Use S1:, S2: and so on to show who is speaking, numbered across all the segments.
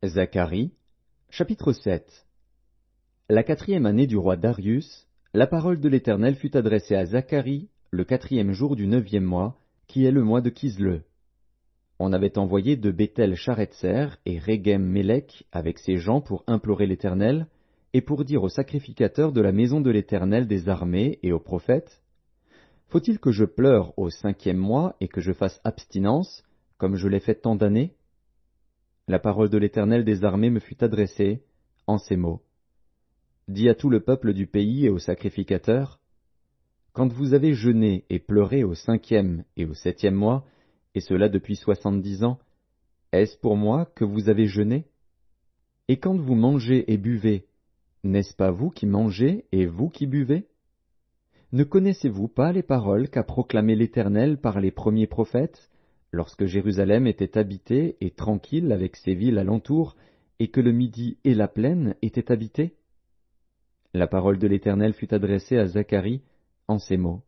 S1: Zacharie, chapitre 7. La 4e année du roi Darius, la parole de l'Éternel fut adressée à Zacharie le 4e jour du 9e mois, qui est le mois de Kisle. On avait envoyé de Béthel Charetser et Régem-Mélec avec ses gens pour implorer l'Éternel, et pour dire aux sacrificateurs de la maison de l'Éternel des armées et aux prophètes, « Faut-il que je pleure au 5e mois et que je fasse abstinence, comme je l'ai fait tant d'années ?» La parole de l'Éternel des armées me fut adressée en ces mots. Dis à tout le peuple du pays et aux sacrificateurs, quand vous avez jeûné et pleuré au 5e et au 7e mois, et cela depuis 70 ans, est-ce pour moi que vous avez jeûné? Et quand vous mangez et buvez, n'est-ce pas vous qui mangez et vous qui buvez? Ne connaissez-vous pas les paroles qu'a proclamées l'Éternel par les premiers prophètes, lorsque Jérusalem était habitée et tranquille avec ses villes alentour, et que le Midi et la plaine étaient habités? La parole de l'Éternel fut adressée à Zacharie en ces mots.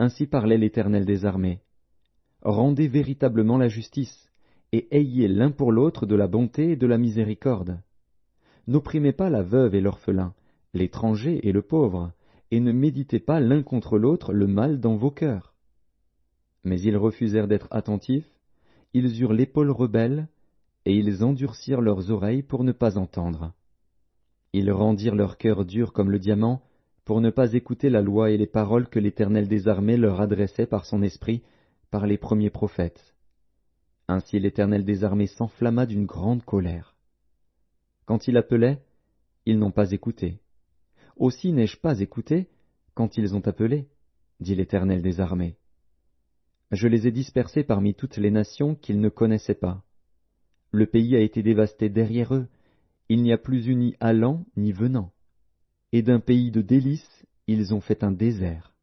S1: Ainsi parlait l'Éternel des armées. Rendez véritablement la justice, et ayez l'un pour l'autre de la bonté et de la miséricorde. N'opprimez pas la veuve et l'orphelin, l'étranger et le pauvre, et ne méditez pas l'un contre l'autre le mal dans vos cœurs. Mais ils refusèrent d'être attentifs, ils eurent l'épaule rebelle, et ils endurcirent leurs oreilles pour ne pas entendre. Ils rendirent leur cœur dur comme le diamant, pour ne pas écouter la loi et les paroles que l'Éternel des armées leur adressait par son esprit, par les premiers prophètes. Ainsi l'Éternel des armées s'enflamma d'une grande colère. Quand il appelait, ils n'ont pas écouté. Aussi n'ai-je pas écouté quand ils ont appelé, dit l'Éternel des armées. Je les ai dispersés parmi toutes les nations qu'ils ne connaissaient pas. Le pays a été dévasté derrière eux, il n'y a plus eu ni allant ni venant. Et d'un pays de délices, ils ont fait un désert.